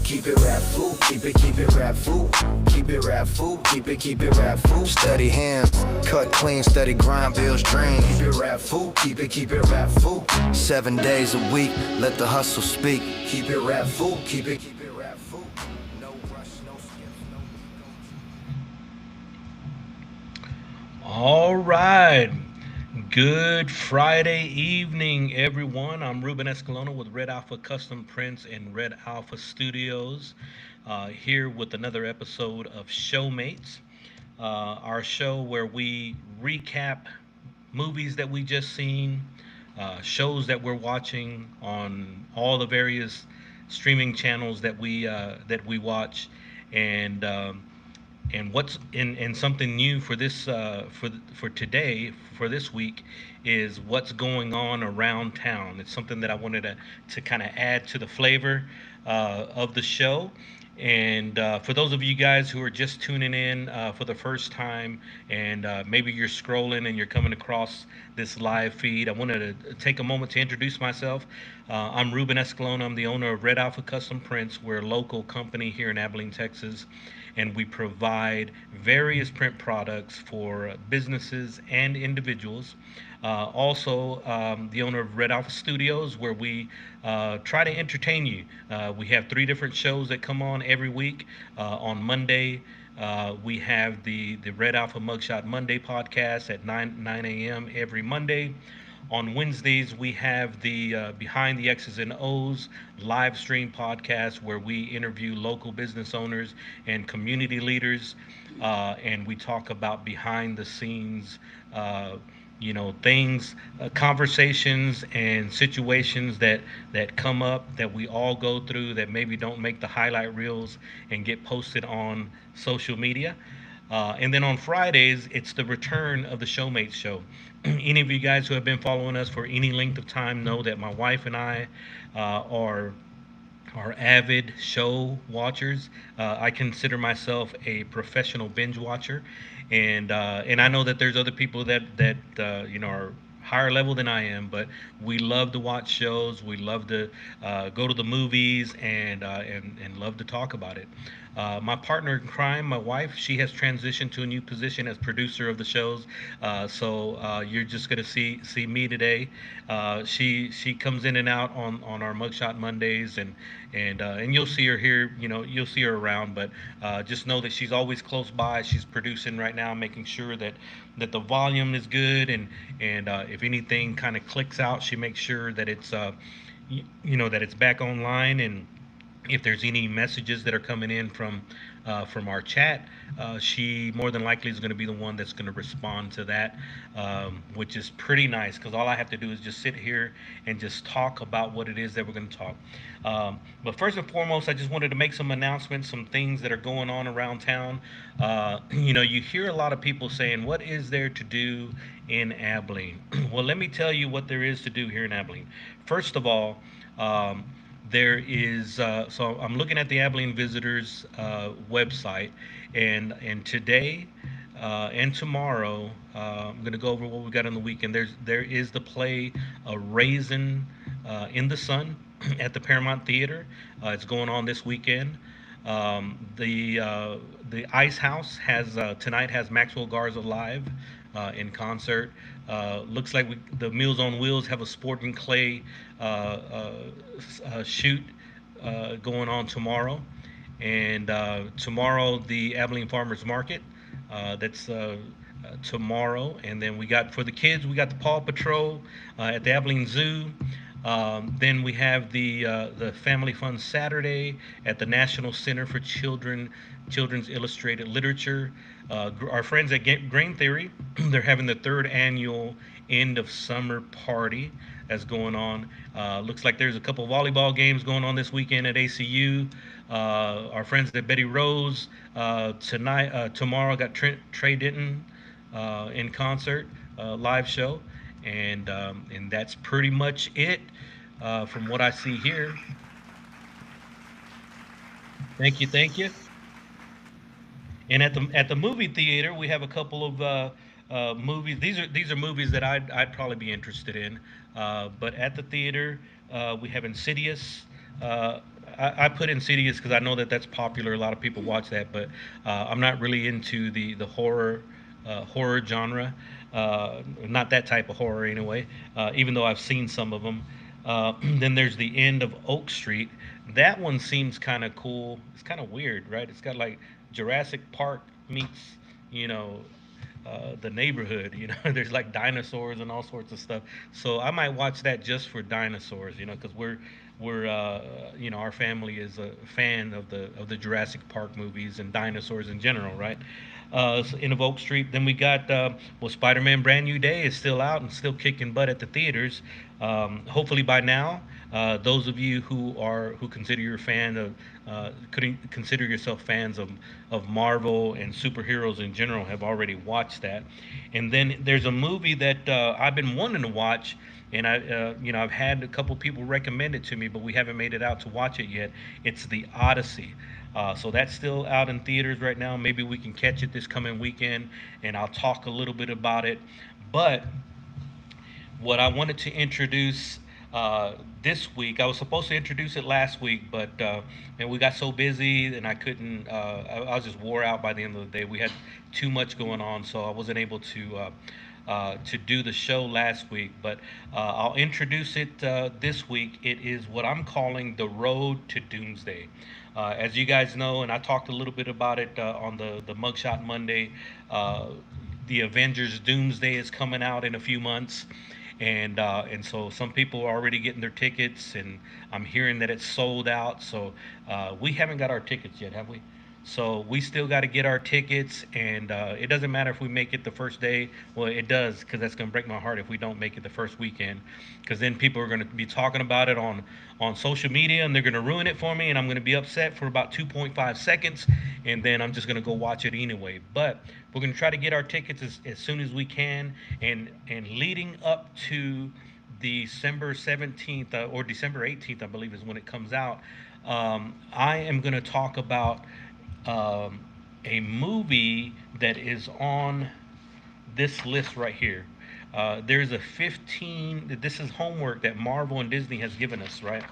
Keep it rap food, keep it rap food. Keep it rap food, keep it rap food. Steady hands, cut clean, steady grind, builds dreams. Keep it rap food, keep it rap food. 7 days a week, let the hustle speak. Keep it rap food, keep it rap food. No rush, no skips, no. All right. Good Friday evening, everyone. I'm Ruben Escalona with Red Alpha Custom Prints and Red Alpha Studios, here with another episode of Showmates, our show where we recap movies that we just seen, shows that we're watching on all the various streaming channels that we watch, and what's in something new for this for today, for this week, is what's going on around town. It's something that I wanted to kind of add to the flavor of the show. And for those of you guys who are just tuning in for the first time, and maybe you're scrolling and you're coming across this live feed, I wanted to take a moment to introduce myself. I'm Ruben Escalona. I'm the owner of Red Alpha Custom Prints. We're a local company here in Abilene, Texas, and we provide various print products for businesses and individuals. Also, the owner of Red Alpha Studios, where we try to entertain you. We have 3 different shows that come on every week. On Monday, we have the Red Alpha Mugshot Monday podcast at 9 a.m. every Monday. On Wednesdays, we have the Behind the X's and O's live stream podcast, where we interview local business owners and community leaders, and we talk about behind the scenes, things, conversations, and situations that come up that we all go through that maybe don't make the highlight reels and get posted on social media. And then on Fridays, it's the return of the Showmates show. Any of you guys who have been following us for any length of time know that my wife and I are avid show watchers. I consider myself a professional binge watcher, and I know that there's other people that are higher level than I am, but we love to watch shows. We love to go to the movies, and love to talk about it. My partner in crime, my wife, she has transitioned to a new position as producer of the shows. So you're just gonna see me today. She comes in and out on our Mugshot Mondays, and you'll see her here. You'll see her around, but just know that she's always close by. She's producing right now, making sure that the volume is good, and if anything kind of clicks out, she makes sure that it's that it's back online. And if there's any messages that are coming in from our chat, she more than likely is going to be the one that's going to respond to that, which is pretty nice, because all I have to do is just sit here and just talk about what it is that we're going to talk. But first and foremost, I just wanted to make some announcements, some things that are going on around town. You hear a lot of people saying, "What is there to do in Abilene?" Well, let me tell you what there is to do here in Abilene. First of all, there is so I'm looking at the Abilene Visitors website, and today and tomorrow, I'm going to go over what we got on the weekend. There is the play Raisin in the Sun at the Paramount Theater. It's going on this weekend. The Ice House has tonight has Maxwell Garza live in concert. Looks like the Meals on Wheels have a sporting clay shoot going on tomorrow, and tomorrow the Abilene Farmers Market. That's tomorrow, and then we got, for the kids, we got the Paw Patrol at the Abilene Zoo. Then we have the Family Fun Saturday at the National Center for Children's Illustrated Literature. Our friends at Grain Theory, they're having the third annual end of summer party that's going on. Looks like there's a couple volleyball games going on this weekend at ACU. Our friends at Betty Rose tomorrow got Trey Denton in concert, live show, and that's pretty much it from what I see here. Thank you. And at the movie theater, we have a couple of movies. These are movies that I'd probably be interested in. But at the theater, we have Insidious. I put Insidious because I know that that's popular. A lot of people watch that, but I'm not really into the horror genre. Not that type of horror anyway. Even though I've seen some of them. Then there's the End of Oak Street. That one seems kind of cool. It's kind of weird, right? It's got like Jurassic Park meets, you know, the neighborhood. You know, there's like dinosaurs and all sorts of stuff. So I might watch that just for dinosaurs. You know, because we're you know, our family is a fan of the Jurassic Park movies and dinosaurs in general, right? So in Oak Street. Then we got well, Spider-Man: Brand New Day is still out and still kicking butt at the theaters. Hopefully by now, those of you who consider your fan of could consider yourself fans of Marvel and superheroes in general have already watched that. And then there's a movie that I've been wanting to watch, and you know, I've had a couple people recommend it to me, but we haven't made it out to watch it yet. It's The Odyssey. So that's still out in theaters right now. Maybe we can catch it this coming weekend, and I'll talk a little bit about it. But what I wanted to introduce this week. I was supposed to introduce it last week, but man, we got so busy and I couldn't. I was just wore out by the end of the day. We had too much going on, so I wasn't able to do the show last week. But I'll introduce it this week. It is what I'm calling the Road to Doomsday. As you guys know, and I talked a little bit about it on the Mugshot Monday. The Avengers Doomsday is coming out in a few months, and so some people are already getting their tickets, and I'm hearing that it's sold out. So we haven't got our tickets yet, have we? So we still got to get our tickets, and it doesn't matter if we make it the first day. Well, it does, because that's going to break my heart if we don't make it the first weekend, because then people are going to be talking about it on social media, and they're going to ruin it for me, and I'm going to be upset for about 2.5 seconds, and then I'm just going to go watch it anyway. But we're going to try to get our tickets as soon as we can, and leading up to December 17th or December 18th, I believe, is when it comes out. I am going to talk about um, a movie that is on this list right here. There's a 15. This is homework that Marvel and Disney has given us, right?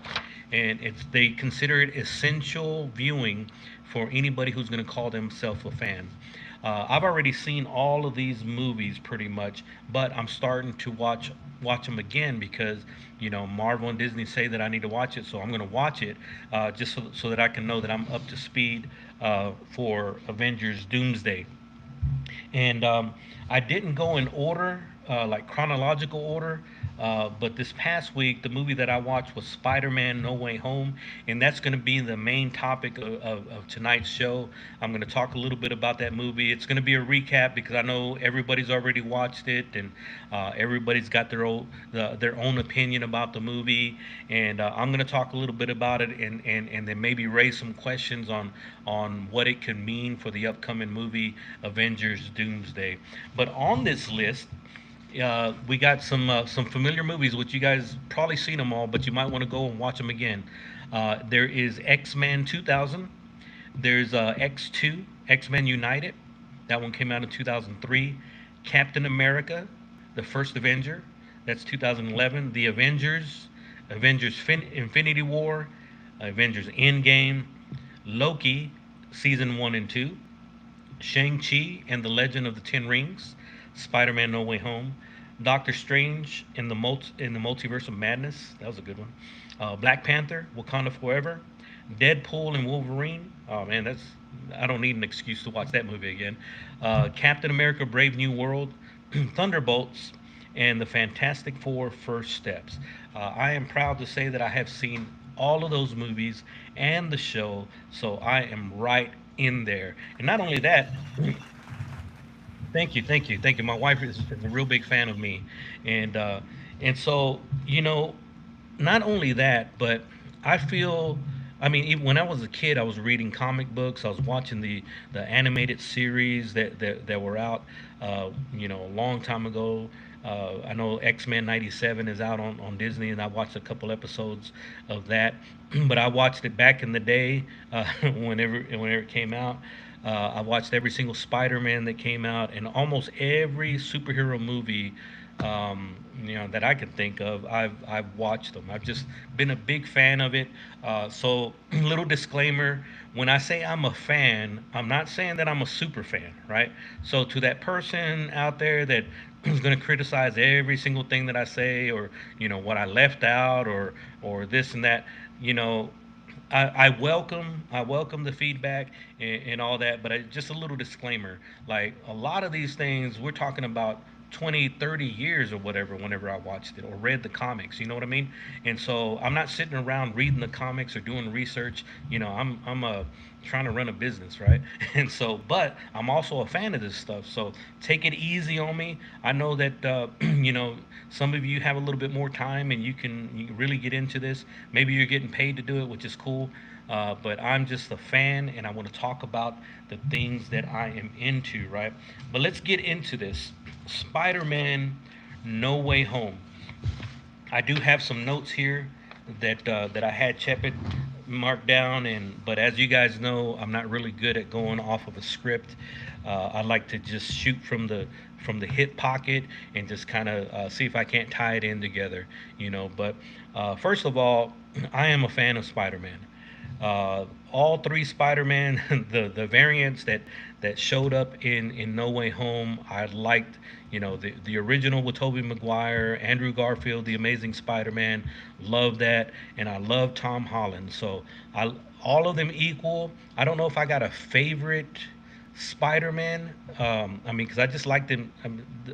And it's they consider it essential viewing for anybody who's going to call themselves a fan. I've already seen all of these movies pretty much, but I'm starting to watch them again because you know Marvel and Disney say that I need to watch it, so I'm going to watch it just so that I can know that I'm up to speed for Avengers Doomsday. And I didn't go in order, like chronological order. But this past week, the movie that I watched was Spider-Man: No Way Home, and that's going to be the main topic of tonight's show. I'm going to talk a little bit about that movie. It's going to be a recap because I know everybody's already watched it, and everybody's got their own opinion about the movie. And I'm going to talk a little bit about it, and then maybe raise some questions on what it could mean for the upcoming movie Avengers Doomsday. But on this list, we got some familiar movies, which you guys probably seen them all, but you might want to go and watch them again. There is X-Men 2000. There's X2, X-Men United. That one came out in 2003. Captain America, the First Avenger. That's 2011. The Avengers, Infinity War, Avengers Endgame, Loki, season 1 and 2. Shang-Chi and the Legend of the Ten Rings, Spider-Man: No Way Home, Doctor Strange in the Multiverse of Madness. That was a good one. Black Panther: Wakanda Forever, Deadpool and Wolverine. Oh man, that's I don't need an excuse to watch that movie again. Captain America: Brave New World, Thunderbolts, and the Fantastic Four: First Steps. I am proud to say that I have seen all of those movies and the show, so I am right in there. And not only that, thank you, thank you, thank you. My wife is a real big fan of me, and so you know, not only that, but I feel. I mean, even when I was a kid, I was reading comic books. I was watching the animated series that were out, you know, a long time ago. I know X-Men '97 is out on Disney, and I watched a couple episodes of that. But I watched it back in the day, whenever it came out. I watched every single Spider-Man that came out, and almost every superhero movie that I can think of, I've watched them. I've just been a big fan of it. So little disclaimer: when I say I'm a fan, I'm not saying that I'm a super fan, right? So to that person out there that is going to criticize every single thing that I say, or what I left out, or this and that, you know, I welcome the feedback and all that, but just a little disclaimer: like a lot of these things, we're talking about 20, 30 years or whatever. Whenever I watched it or read the comics, you know what I mean. And so I'm not sitting around reading the comics or doing research. I'm trying to run a business, right? And so, but I'm also a fan of this stuff. So take it easy on me. I know that some of you have a little bit more time and you can really get into this. Maybe you're getting paid to do it, which is cool. But I'm just a fan, and I want to talk about the things that I am into, right? But let's get into this. Spider-Man: No Way Home. I do have some notes here that I had Chepit marked down, and but as you guys know, I'm not really good at going off of a script. I like to just shoot from the hip pocket and just kind of see if I can't tie it in together, But first of all, I am a fan of Spider-Man. All three Spider-Man, the variants that showed up in No Way Home, I liked. The original with Tobey Maguire, Andrew Garfield, the Amazing Spider-Man, love that, and I love Tom Holland. So I all of them equal. I don't know if I got a favorite Spider-Man. I mean, because I just like them.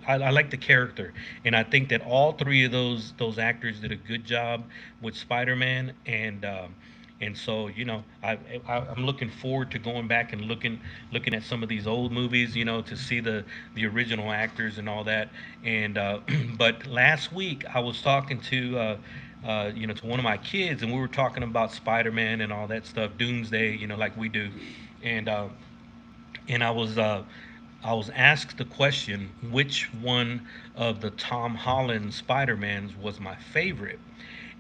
I like the character, and I think that all three of those actors did a good job with Spider-Man, and so I'm looking forward to going back and looking at some of these old movies, to see the original actors and all that. And but last week I was talking to one of my kids, and we were talking about Spider-Man and all that stuff, Doomsday, like we do, and uh, and I was asked the question, which one of the Tom Holland Spider-Mans was my favorite.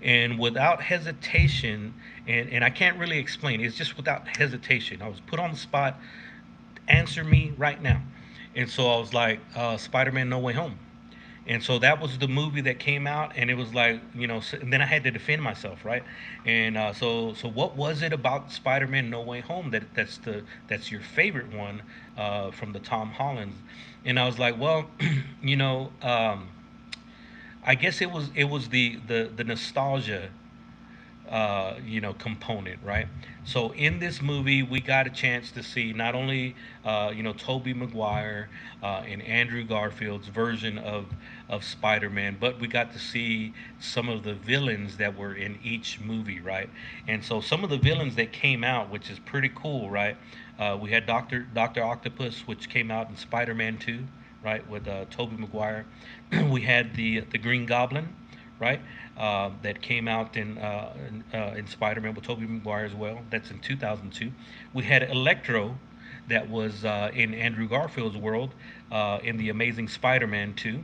And without hesitation, and I can't really explain, it's just without hesitation. I was put on the spot, answer me right now. And so I was like, Spider-Man: No Way Home. And so that was the movie that came out, and it was like, and then I had to defend myself, right? And so what was it about Spider-Man: No Way Home that's your favorite one from the Tom Holland? And I was like, well, you know, um, I guess it was the nostalgia component, right? So in this movie, we got a chance to see not only Tobey Maguire and Andrew Garfield's version of Spider-Man, but we got to see some of the villains that were in each movie, right? And so some of the villains that came out, which is pretty cool, right? We had Doctor Octopus, which came out in Spider-Man 2, right, with Tobey Maguire. We had the Green Goblin, right? That came out in Spider-Man with Tobey Maguire as well. That's in 2002. We had Electro, that was in Andrew Garfield's world in the Amazing Spider-Man 2.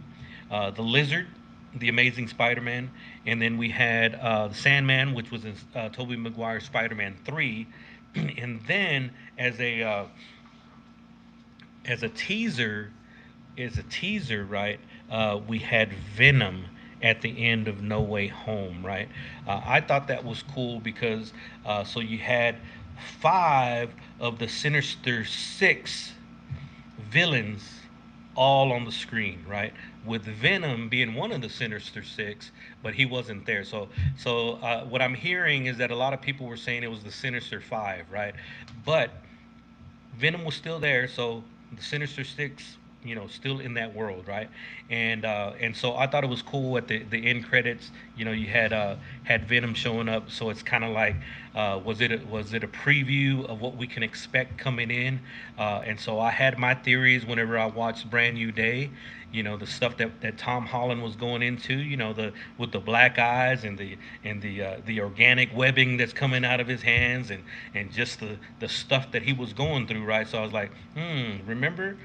The Lizard, the Amazing Spider-Man, and then we had the Sandman, which was in Tobey Maguire's Spider-Man 3. And then as a teaser, right? We had Venom at the end of No Way Home, right? I thought that was cool because so you had five of the Sinister Six villains all on the screen, right? With Venom being one of the Sinister Six, but he wasn't there. So what I'm hearing is that a lot of people were saying it was the Sinister Five, right? But Venom was still there, so the Sinister Six, still in that world, right? And so I thought it was cool at the end credits. You had Venom showing up, so it's kind of like, was it a preview of what we can expect coming in? And so I had my theories whenever I watched Brand New Day. The stuff that Tom Holland was going into, the with the black eyes and the organic webbing that's coming out of his hands, and just the stuff that he was going through, right? So I was like, remember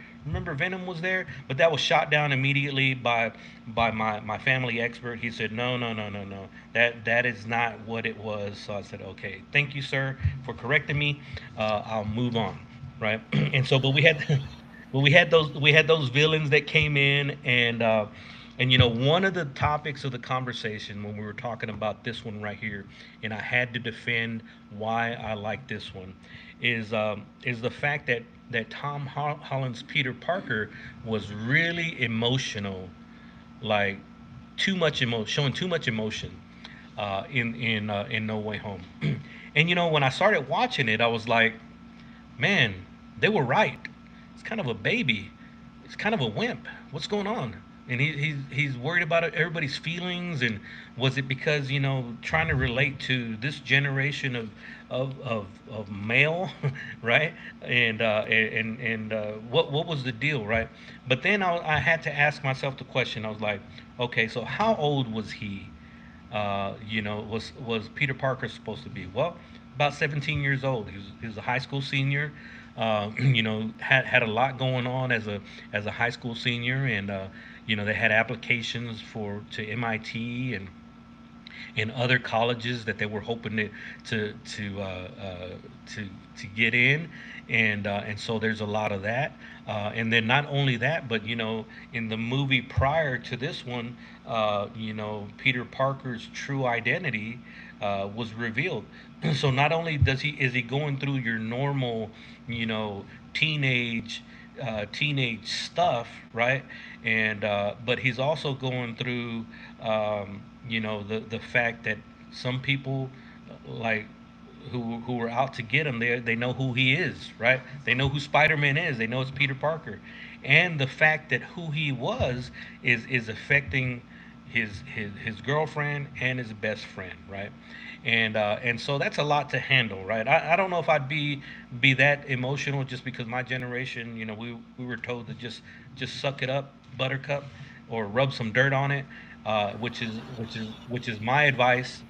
Venom was there, but that was shot down immediately by my family expert. He said, no, no, no, no, no, that is not what it was. So I said, okay, thank you, sir, for correcting me. I'll move on, right? And so, but we had those villains that came in, And one of the topics of the conversation when we were talking about this one right here, and I had to defend why I like this one, is the fact that Holland's Peter Parker was really emotional, like too much emotion, showing too much emotion in No Way Home. And when I started watching it, I was like, man, they were right. It's kind of a baby. It's kind of a wimp. What's going on? And he's worried about everybody's feelings. And was it because trying to relate to this generation of male, right? And what was the deal, right? But then I had to ask myself the question. I was like, okay, so how old was he? Was Peter Parker supposed to be? Well, about 17 years old. He was a high school senior. Had a lot going on as a high school senior, and they had applications for to MIT and other colleges that they were hoping to get in, and so there's a lot of that, and then not only that, but in the movie prior to this one, Peter Parker's true identity was revealed. So not only does he is he going through your normal, you know, teenage teenage stuff, right? And but he's also going through, the fact that some people like who were out to get him, they know who he is, right? They know who Spider-Man is. They know it's Peter Parker, and the fact that who he was is affecting his girlfriend and his best friend, right? And so that's a lot to handle, right? I don't know if I'd be that emotional just because my generation, we were told to just suck it up, buttercup, or rub some dirt on it, which is my advice,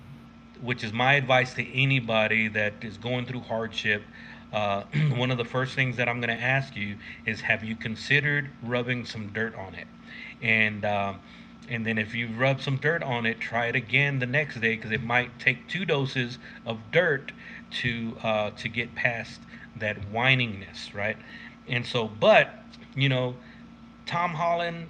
to anybody that is going through hardship. One of the first things that I'm going to ask you is, have you considered rubbing some dirt on it? And then if you rub some dirt on it, try it again the next day because it might take two doses of dirt to get past that whiningness, right? And so, but you know, Tom Holland,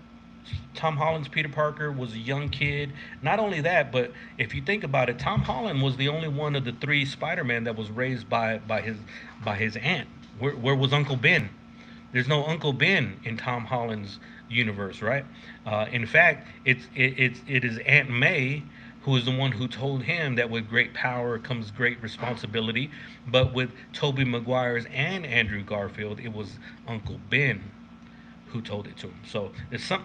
Tom Holland's Peter Parker was a young kid. Not only that, but if you think about it, Tom Holland was the only one of the three Spider-Man that was raised by his aunt. Where was Uncle Ben? There's no Uncle Ben in Tom Holland's universe, right? In fact, it is Aunt May who is the one who told him that with great power comes great responsibility. But with Tobey Maguire's and Andrew Garfield, it was Uncle Ben who told it to him. So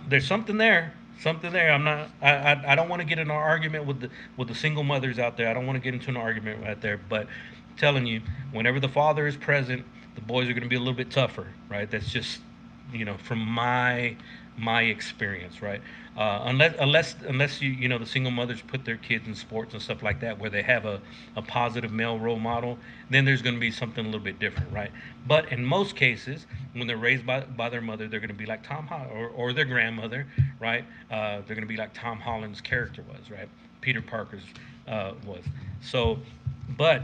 there's something there. Something there. I don't want to get in an argument with the single mothers out there. I don't want to get into an argument right there. But I'm telling you, whenever the father is present, the boys are going to be a little bit tougher, right? That's just from my experience, right? Unless the single mothers put their kids in sports and stuff like that, where they have a positive male role model, then there's going to be something a little bit different, right? But in most cases, when they're raised by their mother, they're going to be like Tom Holland, or their grandmother, right? They're going to be like Tom Holland's character was, right? Peter Parker's was. So, but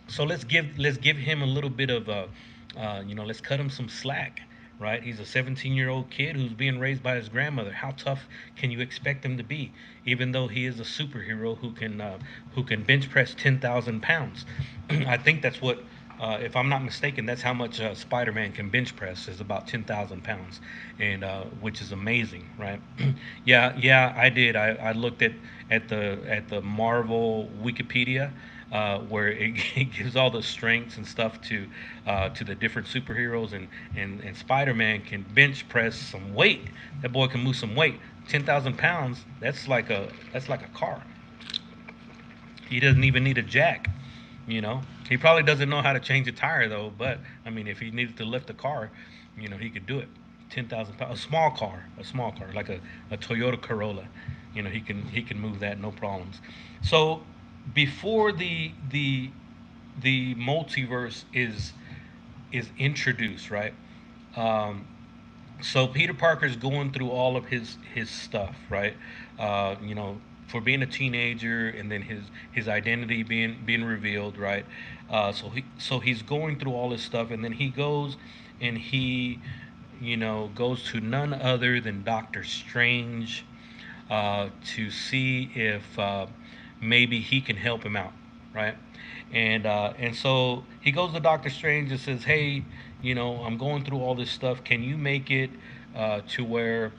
so let's give him a little bit of let's cut him some slack, right? He's a 17-year-old kid who's being raised by his grandmother. How tough can you expect him to be, even though he is a superhero who can bench press 10,000 pounds? I think that's what. If I'm not mistaken, that's how much Spider-Man can bench press is about 10,000 pounds, and which is amazing, right? Yeah, I did. I looked at the Marvel Wikipedia, where it gives all the strengths and stuff to the different superheroes, and Spider-Man can bench press some weight. That boy can move some weight. 10,000 pounds. That's like a car. He doesn't even need a jack. He probably doesn't know how to change a tire though. But I mean, if he needed to lift a car, he could do it. 10,000 pounds, a small car like a Toyota Corolla. He can move that, no problems. So before the multiverse is introduced, right? Um, so Peter Parker's going through all of his stuff, right? For being a teenager, and then his identity being revealed, right? So he's going through all this stuff, and then he goes and he goes to none other than Doctor Strange, to see if maybe he can help him out, right? And so he goes to Doctor Strange and says, "Hey, I'm going through all this stuff. Can you make it to where,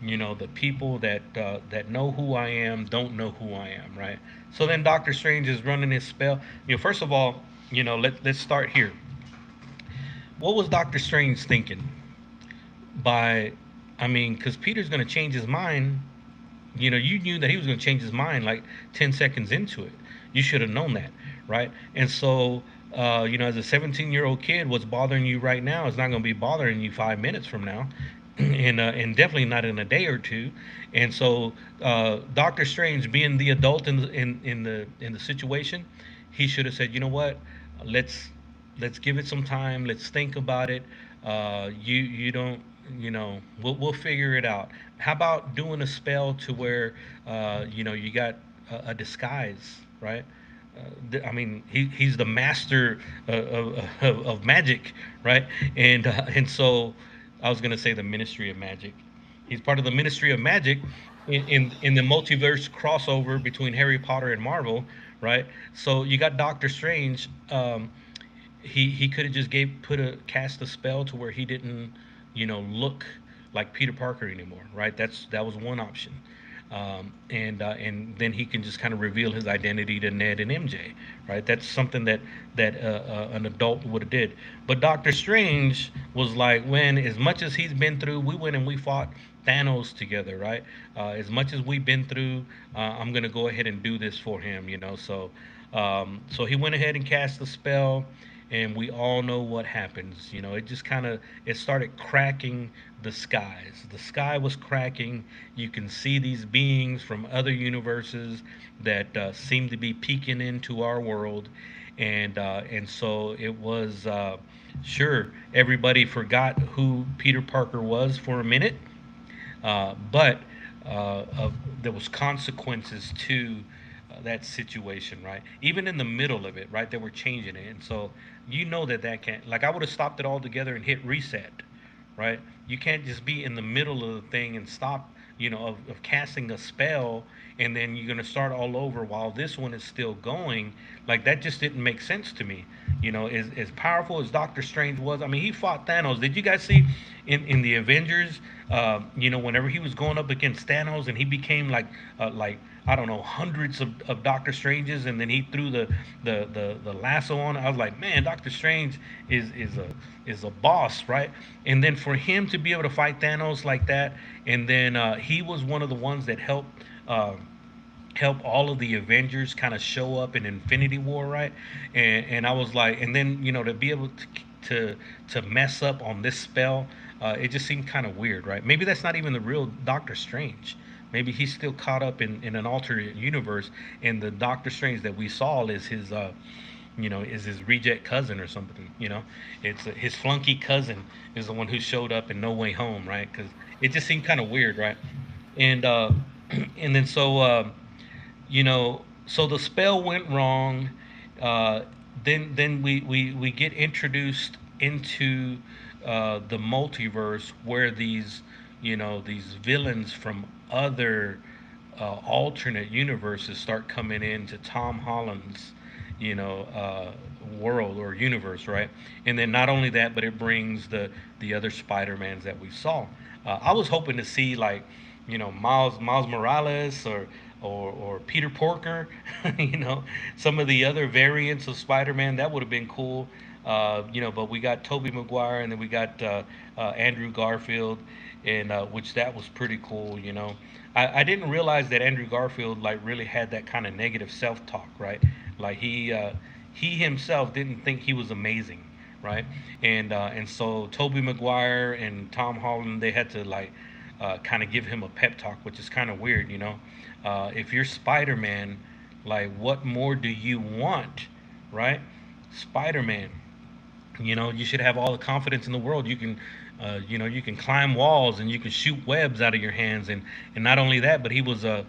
the people that know who I am don't know who I am, right?" So then Doctor Strange is running his spell. First of all, let's start here. What was Doctor Strange thinking by, I mean, because Peter's going to change his mind. You knew that he was going to change his mind like 10 seconds into it. You should have known that, right? And so, as a 17-year-old kid, what's bothering you right now is not going to be bothering you 5 minutes from now, and definitely not in a day or two. And so, Doctor Strange, being the adult in the situation, he should have said, you know what, let's let's give it some time. Let's think about it. You don't, we'll figure it out. How about doing a spell to where you got a disguise, right? I mean, he's the master of magic, right? And so I was gonna say the Ministry of Magic. He's part of the Ministry of Magic in the multiverse crossover between Harry Potter and Marvel, right? So you got Doctor Strange. He could have just gave put a cast a spell to where he didn't, look like Peter Parker anymore, right? That was one option. And then he can just kind of reveal his identity to Ned and MJ, right? That's something that an adult would have did. But Doctor Strange was like, when as much as he's been through, we went and we fought Thanos together, right? As much as we've been through, I'm gonna go ahead and do this for him, so he went ahead and cast the spell, and we all know what happens. It just kind of it started cracking the skies. The sky was cracking. You can see these beings from other universes that seem to be peeking into our world, and so it was. Sure, everybody forgot who Peter Parker was for a minute, but there was consequences to that situation, right? Even in the middle of it, right? They were changing it, and so that can't. Like, I would have stopped it all together and hit reset, right? You can't just be in the middle of the thing and stop, of casting a spell, and then you're gonna start all over while this one is still going. Like, that just didn't make sense to me. As powerful as Doctor Strange was, I mean, he fought Thanos. Did you guys see in the Avengers? Whenever he was going up against Thanos, and he became like I don't know, hundreds of Doctor Stranges, and then he threw the lasso on. I was like, man, Doctor Strange is a boss, right? And then for him to be able to fight Thanos like that, and then he was one of the ones that help all of the Avengers kind of show up in Infinity War, right? And I was like, and then to be able to mess up on this spell, it just seemed kind of weird, right? Maybe that's not even the real Doctor Strange. Maybe he's still caught up in an alternate universe, and the Doctor Strange that we saw is his reject cousin or something. It's his flunky cousin is the one who showed up in No Way Home, right? Because it just seemed kind of weird, right? And and then so the spell went wrong. Uh, then we get introduced into the multiverse, where these villains from other alternate universes start coming into Tom Holland's world or universe, right? And then not only that, but it brings the other Spider-Mans that we saw. I was hoping to see, like, Miles Morales, or Peter Porker, some of the other variants of Spider-Man. That would have been cool. But we got Tobey Maguire, and then we got Andrew Garfield, and which that was pretty cool. I didn't realize that Andrew Garfield, like, really had that kind of negative self-talk, right? Like, he himself didn't think he was amazing, right? And so Tobey Maguire and Tom Holland, they had to, like, kind of give him a pep talk, which is kind of weird. If you're Spider-Man, like, what more do you want, right? Spider-Man, you should have all the confidence in the world. You can climb walls, and you can shoot webs out of your hands, and not only that, but he was a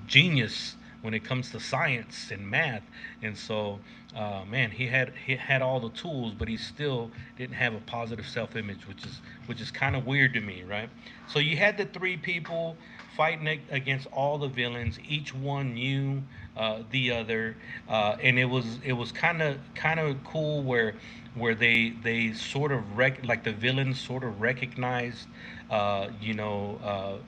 genius when it comes to science and math. And so, man, he had all the tools, but he still didn't have a positive self-image, which is kind of weird to me, right? So you had the three people fighting against all the villains. Each one knew the other, and it was kind of cool where they sort of like the villains sort of recognized, you know.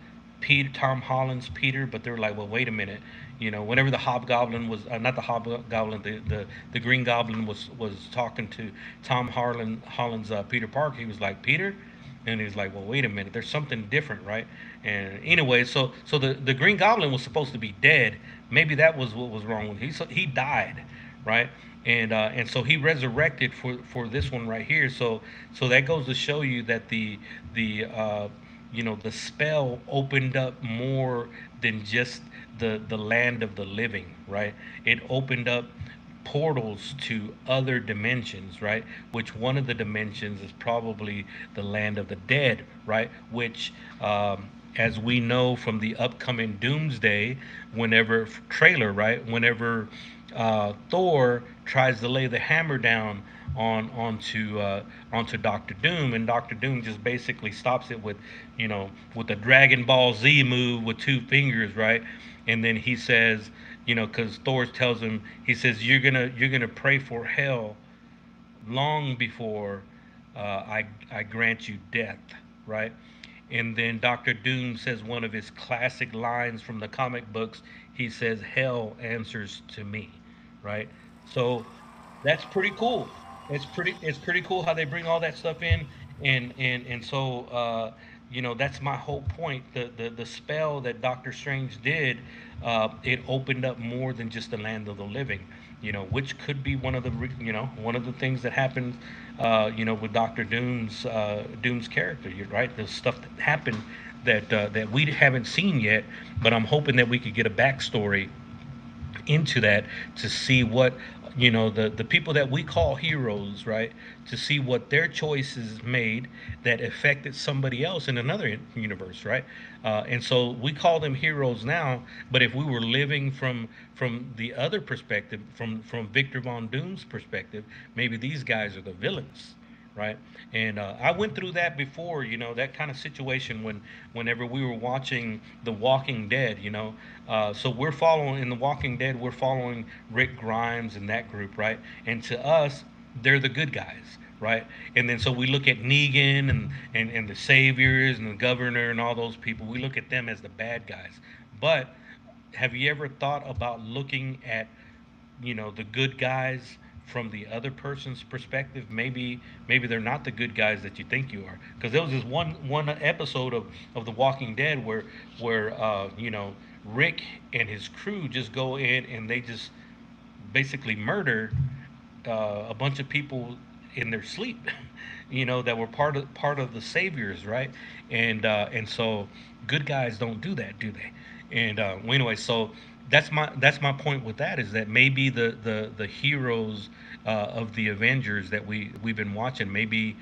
Peter, Tom Holland's Peter, but they were like, well, wait a minute, whenever the Hobgoblin was not the Hobgoblin, the Green Goblin was talking to Holland's Peter Parker, he was like, Peter, and he's like, well, wait a minute, there's something different, right? And anyway, so the Green Goblin was supposed to be dead. Maybe that was what was wrong with him. He died, right? And so he resurrected for this one right here. So that goes to show you that the spell opened up more than just the land of the living, right? It opened up portals to other dimensions, right? Which one of the dimensions is probably the land of the dead, right? Which, as we know from the upcoming Doomsday, whenever trailer, right? Whenever Thor tries to lay the hammer down onto Doctor Doom, and Doctor Doom just basically stops it with the Dragon Ball Z move with two fingers, right? And then he says, because Thor tells him, he says, you're gonna pray for hell long before I grant you death, right? And then Doctor Doom says one of his classic lines from the comic books. He says, "Hell answers to me," right? So that's pretty cool. It's pretty cool how they bring all that stuff in, and so that's my whole point. The spell that Doctor Strange did, it opened up more than just the land of the living, which could be one of the things that happened, with Doctor Doom's character, right? The stuff that happened that we haven't seen yet, but I'm hoping that we could get a backstory into that to see what the people that we call heroes, right? To see what their choices made that affected somebody else in another universe, right? And so we call them heroes now, but if we were living from the other perspective, from Victor Von Doom's perspective, maybe these guys are the villains, right? And I went through that before, that kind of situation whenever we were watching The Walking Dead, so we're following in The Walking Dead, we're following Rick Grimes and that group, right? And to us, they're the good guys, right? And then so we look at Negan and the Saviors and the Governor and all those people. We look at them as the bad guys. But have you ever thought about looking at the good guys from the other person's perspective? Maybe they're not the good guys that you think you are, because there was this one episode of The Walking Dead where Rick and his crew just go in and they just basically murder a bunch of people in their sleep, that were part of the saviors, right? And so good guys don't do that, do they? And well, anyway, so that's my point with that, is that maybe the heroes of the Avengers that we've been watching, maybe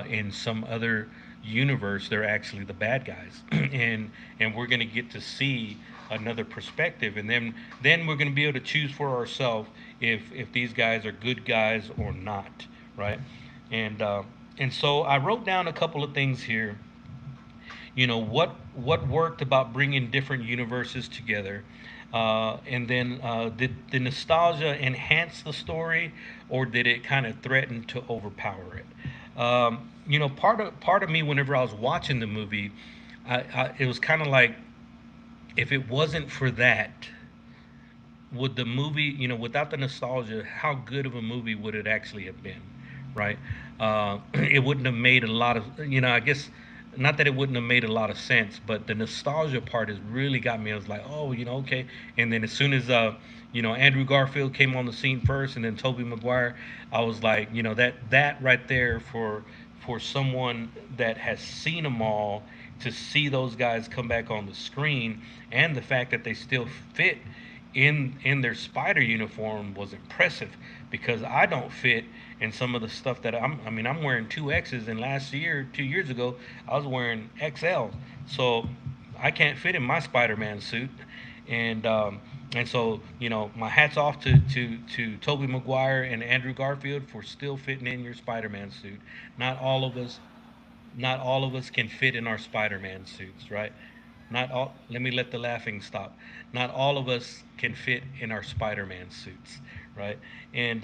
in some other universe they're actually the bad guys, and we're gonna get to see another perspective, and then we're gonna be able to choose for ourselves if these guys are good guys or not, right? And so I wrote down a couple of things here. What worked about bringing different universes together, and then did the nostalgia enhance the story, or did it kind of threaten to overpower it? Part of me, whenever I was watching the movie, it was kind of like, if it wasn't for that, would the movie, without the nostalgia, how good of a movie would it actually have been, right? It wouldn't have made a lot of, I guess, not that it wouldn't have made a lot of sense, but the nostalgia part has really got me. I was like, oh, okay. And then as soon as, Andrew Garfield came on the scene first, and then Tobey Maguire, I was like, that right there for someone that has seen them all, to see those guys come back on the screen, and the fact that they still fit in their spider uniform was impressive, because I don't fit in some of the stuff that I'm wearing 2X's, and last year, 2 years ago, I was wearing XL. So I can't fit in my Spider-Man suit. And And so, my hats off to Tobey Maguire and Andrew Garfield for still fitting in your Spider-Man suit. Not all of us, not all of us can fit in our Spider-Man suits, right? Not all. Let me let the laughing stop. Not all of us can fit in our Spider-Man suits, right? And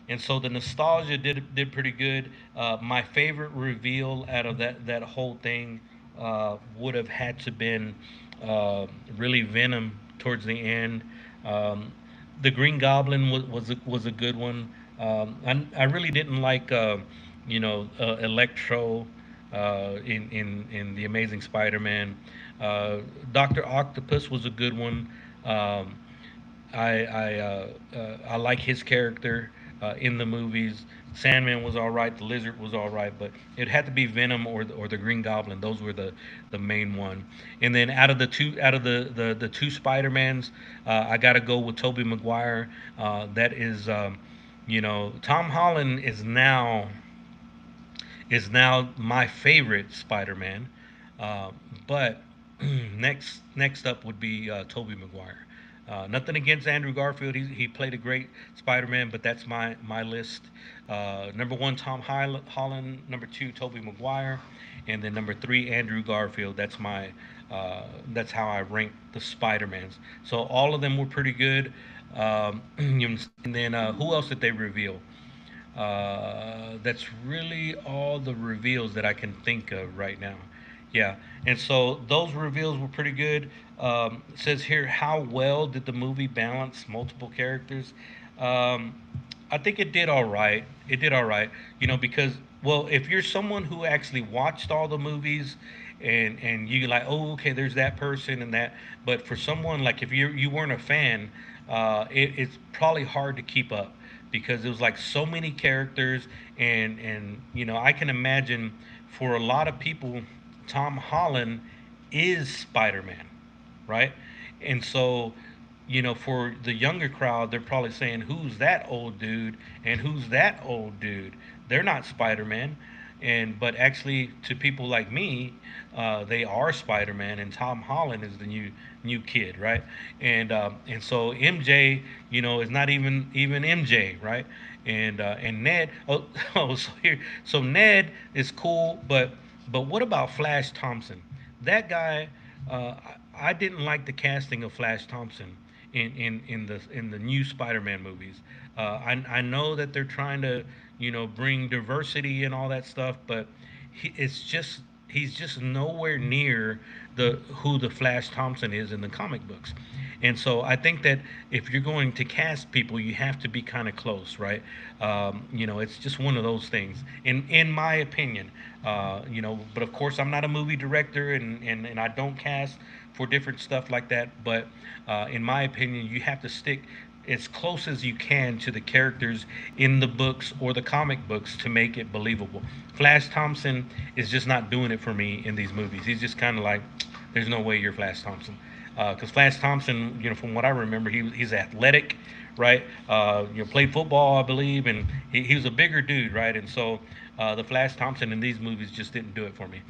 and so the nostalgia did pretty good. My favorite reveal out of that whole thing would have had to been really Venom towards the end. Um, the Green Goblin was a good one. I really didn't like Electro in the Amazing Spider-Man. Doctor Octopus was a good one. Um, I like his character in the movies. Sandman was all right. The Lizard was all right, but it had to be Venom or the Green Goblin. Those were the main one. And then out of the two Spider Mans, I got to go with Tobey Maguire. That is, Tom Holland is now my favorite Spider-Man. Uh, but next up would be Tobey Maguire. Nothing against Andrew Garfield. He played a great Spider-Man, but that's my list. Number one, Holland. Number two, Tobey Maguire, and then number three, Andrew Garfield. That's how I rank the Spider-Mans. So all of them were pretty good. And then who else did they reveal? That's really all the reveals that I can think of right now. Yeah, and so those reveals were pretty good. It says here, how well did the movie balance multiple characters? Um, I think it did all right. It did all right, because well, if you're someone who actually watched all the movies, and you like, oh, okay, there's that person and that, but for someone like if you weren't a fan, it's probably hard to keep up because it was like so many characters, and I can imagine for a lot of people, Tom Holland is Spider-Man, right? And so, for the younger crowd, they're probably saying, "Who's that old dude?" and "Who's that old dude?" They're not Spider-Man, but actually, to people like me, they are Spider-Man, and Tom Holland is the new kid, right? And so MJ, is not even MJ, right? And Ned, oh, so Ned is cool, but what about Flash Thompson? That guy, I didn't like the casting of Flash Thompson in the new Spider-Man movies. I know that they're trying to bring diversity and all that stuff, but he's just nowhere near the who the Flash Thompson is in the comic books. And so I think that if you're going to cast people, you have to be kind of close, right? It's just one of those things, in my opinion. But of course, I'm not a movie director, and I don't cast for different stuff like that. But in my opinion, you have to stick as close as you can to the characters in the books or the comic books to make it believable. Flash Thompson is just not doing it for me in these movies. He's just kind of like, there's no way you're Flash Thompson. Because Flash Thompson, from what I remember, he's athletic, right? Played football, I believe, and he was a bigger dude, right? And so the Flash Thompson in these movies just didn't do it for me.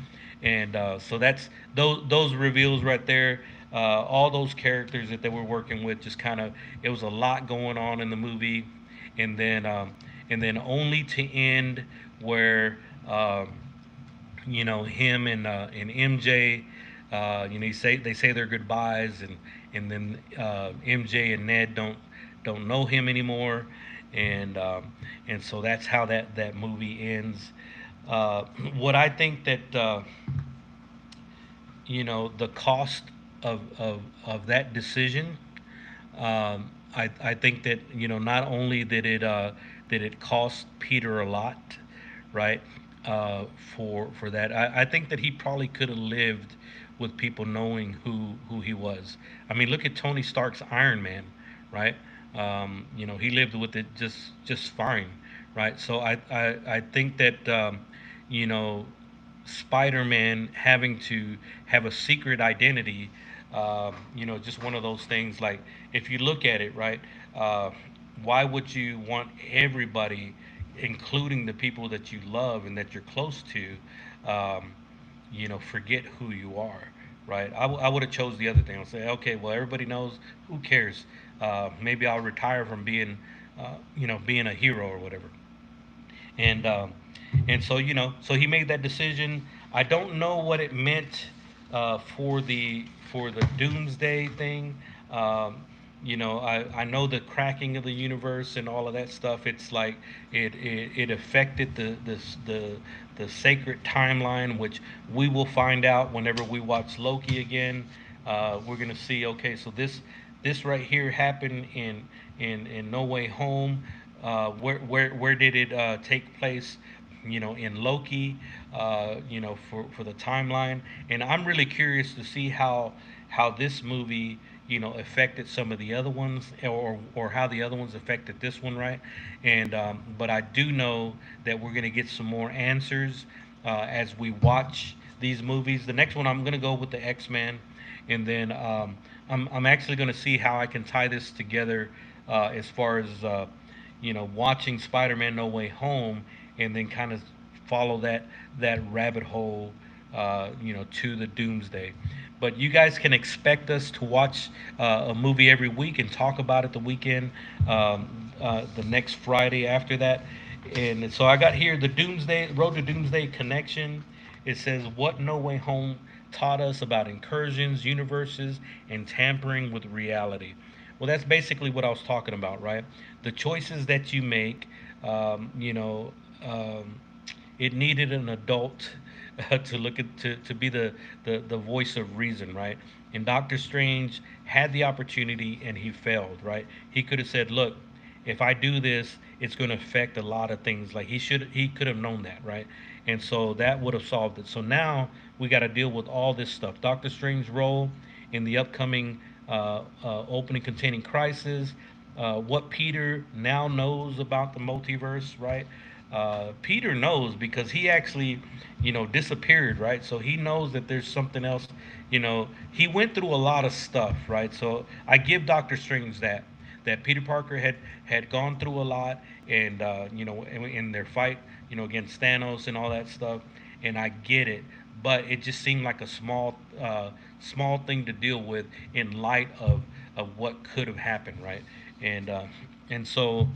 And so that's those reveals right there. All those characters that they were working with, just kind of, it was a lot going on in the movie, and then only to end where him and MJ, they say their goodbyes, and then MJ and Ned don't know him anymore, and so that's how that movie ends. What I think that the cost of that decision, I think that not only did it cost Peter a lot, right? For that, I think that he probably could have lived with people knowing who he was. I mean, look at Tony Stark's Iron Man, right? He lived with it just fine, right? So I think that you know Spider-Man having to have a secret identity, just one of those things. Like, if you look at it, right, uh, why would you want everybody, including the people that you love and that you're close to, um, forget who you are, right? I would have chose the other thing. I'll say, okay, well, everybody knows. Who cares? maybe I'll retire from being, being a hero or whatever. And so so he made that decision. I don't know what it meant for the Doomsday thing. Um, I know the cracking of the universe and all of that stuff. It's like it affected the sacred timeline, which we will find out whenever we watch Loki again. We're gonna see. Okay, so this right here happened in No Way Home. Where did it take place? In Loki. For the timeline, and I'm really curious to see how this movie affected some of the other ones, or how the other ones affected this one, right? And but I do know that we're gonna get some more answers as we watch these movies. The next one I'm gonna go with the X-Men, and then I'm actually gonna see how I can tie this together as far as watching Spider-Man: No Way Home, and then kind of follow that rabbit hole, to the Doomsday. But you guys can expect us to watch a movie every week and talk about it the weekend, the next Friday after that. And so I got here the Doomsday Road to Doomsday connection. It says what No Way Home taught us about incursions, universes, and tampering with reality. Well, that's basically what I was talking about, right? The choices that you make, um, you know, um, it needed an adult to look at to be the voice of reason, right? And Doctor Strange had the opportunity and he failed, right? He could have said, "Look, if I do this, it's going to affect a lot of things." Like he could have known that, right? And so that would have solved it. So now we got to deal with all this stuff. Doctor Strange's role in the upcoming opening containing Crisis. What Peter now knows about the multiverse, right? Peter knows because he actually, disappeared, right? So he knows that there's something else. He went through a lot of stuff, right? So I give Doctor Strange that Peter Parker had gone through a lot, and in their fight, against Thanos and all that stuff, and I get it, but it just seemed like a small thing to deal with in light of what could have happened, right? And so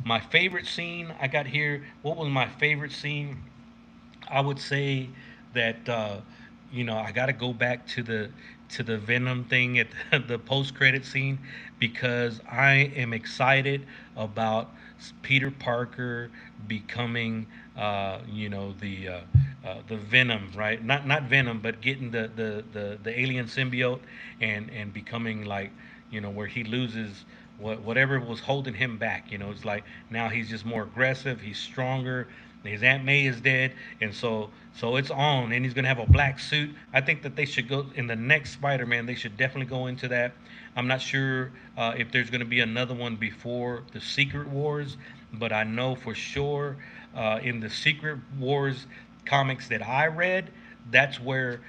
my favorite scene I got here. What was my favorite scene? I would say that I got to go back to the Venom thing at the post credit scene, because I am excited about Peter Parker becoming the Venom, right? Not Venom, but getting the alien symbiote, and becoming like, where he loses whatever was holding him back. It's like now he's just more aggressive, he's stronger. His Aunt May is dead, and so it's on, and he's gonna have a black suit. I think that they should go in the next Spider-Man. They should definitely go into that. I'm not sure if there's gonna be another one before the Secret Wars, but I know for sure in the Secret Wars comics that I read, that's where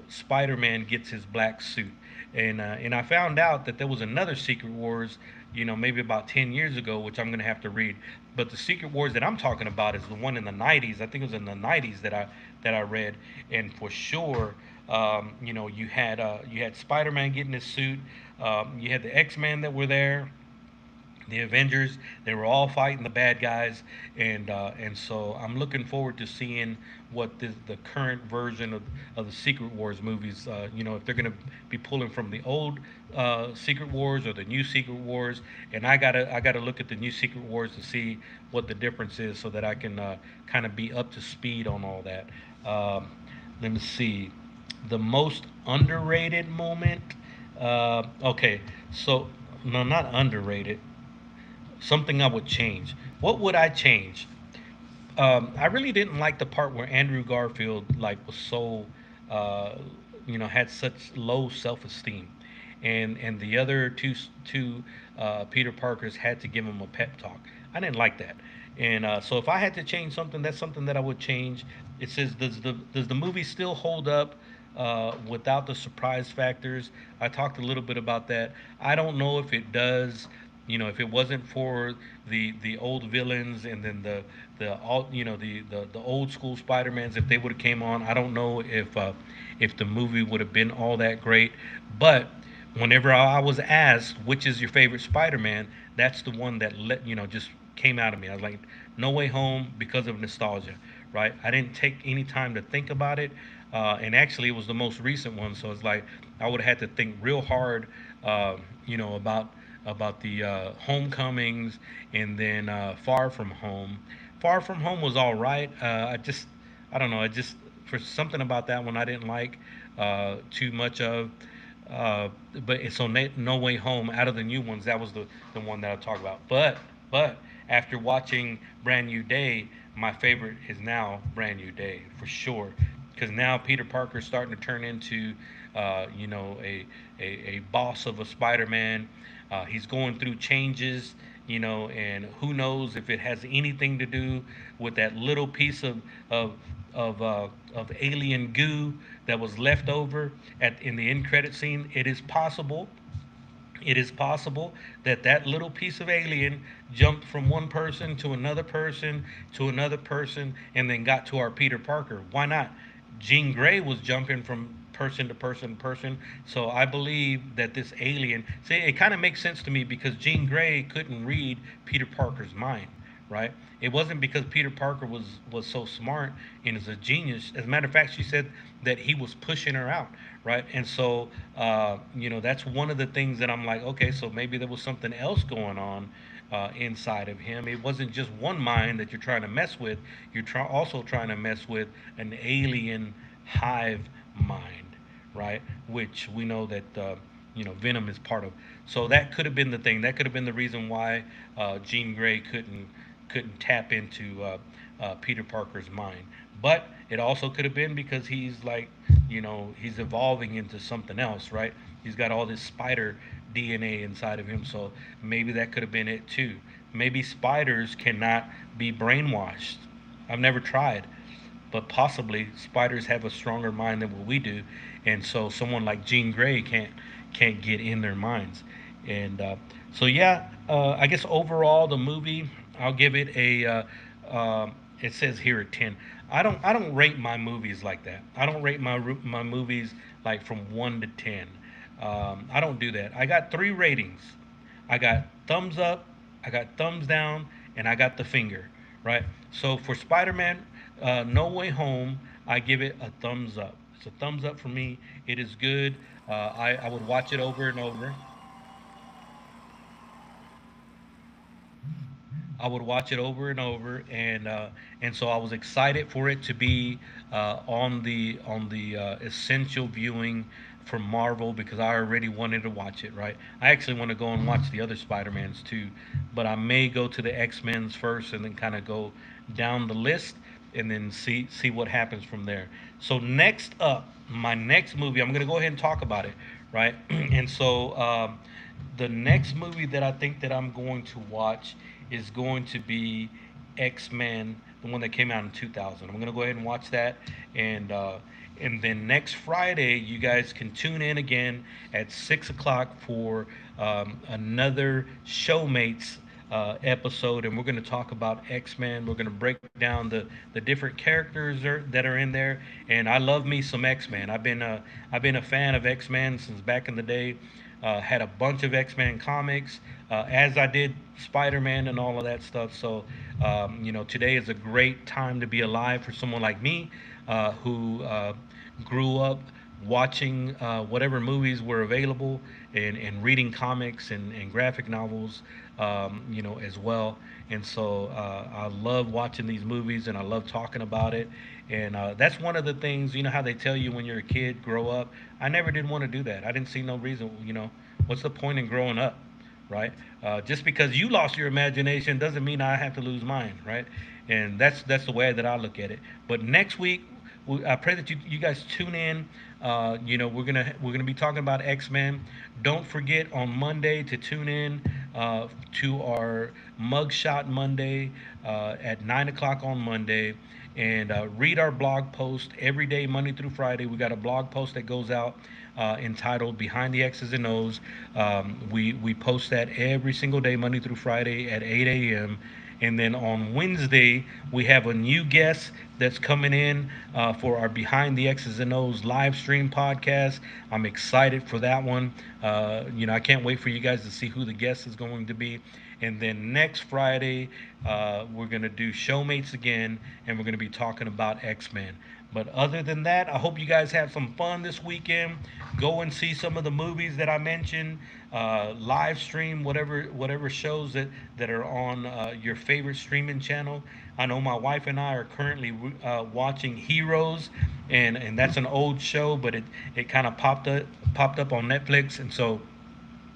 Spider-Man gets his black suit. And I found out that there was another Secret Wars, maybe about 10 years ago, which I'm gonna have to read. But the Secret Wars that I'm talking about is the one in the '90s. I think it was in the '90s that I read, and for sure, you had Spider-Man getting his suit. You had the X-Men that were there, the Avengers. They were all fighting the bad guys, and so I'm looking forward to seeing what the current version of the Secret Wars movies. If they're going to be pulling from the old Secret Wars or the new Secret Wars, and I gotta look at the new Secret Wars to see what the difference is, so that I can kind of be up to speed on all that. Um, Let me see. The most underrated moment. Okay, so no, not underrated. Something I would change. What would I change? I really didn't like the part where Andrew Garfield was so, uh, had such low self-esteem, and the other two Peter Parkers had to give him a pep talk. I didn't like that, and so if I had to change something, that's something that I would change. It says, does the movie still hold up without the surprise factors? I talked a little bit about that. I don't know if it does. If it wasn't for the old villains, and then the all the old school Spider-Mans, if they would have came on, I don't know if the movie would have been all that great. But Whenever I was asked which is your favorite Spider-Man, that's the one that just came out of me. I was like, No Way Home because of nostalgia, right? I didn't take any time to think about it, and actually it was the most recent one, so it's like I would have had to think real hard, about the Homecomings and then Far From Home. Far From Home was all right. I don't know. It just for something about that one I didn't like too much of. Uh, but so No Way Home out of the new ones, that was the one that I talk about. But after watching Brand New Day, my favorite is now Brand New Day for sure, because now Peter Parker's starting to turn into, a boss of a Spider-Man. He's going through changes, and who knows if it has anything to do with that little piece of of alien goo that was left over in the end credit scene. It is possible that that little piece of alien jumped from one person to another person to another person and then got to our Peter Parker. Why not? Jean Grey was jumping from person to person to person. So I believe that this alien, see, it kind of makes sense to me because Jean Grey couldn't read Peter Parker's mind, right? It wasn't because Peter Parker was so smart and is a genius. As a matter of fact, she said that he was pushing her out, right? And so, that's one of the things that I'm like, okay, so maybe there was something else going on inside of him. It wasn't just one mind that you're trying to mess with. Also trying to mess with an alien hive mind, right? Which we know that Venom is part of. So that could have been the thing. That could have been the reason why Jean Grey couldn't tap into Peter Parker's mind. But it also could have been because he's like, he's evolving into something else, right? He's got all this spider DNA inside of him, so maybe that could have been it too. Maybe spiders cannot be brainwashed. I've never tried, but possibly spiders have a stronger mind than what we do, and so someone like Jean Grey can't get in their minds. And so yeah, I guess overall the movie I'll give it a. It says here a 10. I don't rate my movies like that. I don't rate my movies like from 1 to 10. I don't do that. I got three ratings. I got thumbs up, I got thumbs down, and I got the finger, right? So for Spider-Man, No Way Home, I give it a thumbs up. It's a thumbs up for me. It is good. I would watch it over and over. I would watch it over and over, and so I was excited for it to be on the essential viewing for Marvel because I already wanted to watch it. Right, I actually want to go and watch the other Spider Mans too, but I may go to the X Men's first and then kind of go down the list and then see what happens from there. So next up, my next movie, I'm gonna go ahead and talk about it, right? And so the next movie that I think that I'm going to watch is going to be X Men, the one that came out in 2000. I'm gonna go ahead and watch that, and uh, and then next Friday, you guys can tune in again at 6 o'clock for another Showmates episode, and we're going to talk about X Men. We're going to break down the different characters that are in there, and I love me some X Men. I've been a fan of X Men since back in the day. Had a bunch of X Men comics, as I did Spider Man and all of that stuff. So, today is a great time to be alive for someone like me who grew up watching whatever movies were available and reading comics and graphic novels, as well. And so I love watching these movies and I love talking about it. And that's one of the things, how they tell you when you're a kid, grow up. I never did want to do that. I didn't see no reason, what's the point in growing up? Right? Just because you lost your imagination doesn't mean I have to lose mine, right? And that's the way that I look at it. But next week, I pray that you guys tune in. We're gonna be talking about X Men. Don't forget on Monday to tune in to our Mugshot Monday at 9 o'clock on Monday, and read our blog post every day, Monday through Friday. We got a blog post that goes out entitled "Behind the X's and O's." We post that every single day, Monday through Friday at 8 a.m. And then on Wednesday, we have a new guest that's coming in for our Behind the X's and O's live stream podcast. I'm excited for that one. I can't wait for you guys to see who the guest is going to be. And then next Friday, we're going to do Showmates again, and we're going to be talking about X-Men. But other than that, I hope you guys have some fun this weekend. Go and see some of the movies that I mentioned. Live stream whatever shows that are on your favorite streaming channel. I know my wife and I are currently watching Heroes, and that's an old show, but it kind of popped up on Netflix, and so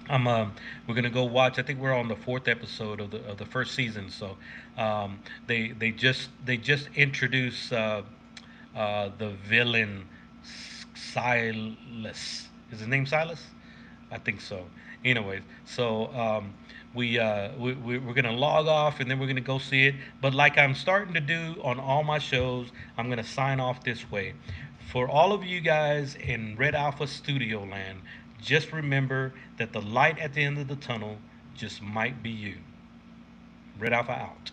I'm we're gonna go watch. I think we're on the fourth episode of the first season. So they just introduced the villain Silas. Is his name Silas? I think so. Anyways, so we're gonna log off and then we're gonna go see it. But like I'm starting to do on all my shows, I'm gonna sign off this way. For all of you guys in Red Alpha Studio Land, just remember that the light at the end of the tunnel just might be you. Red Alpha out.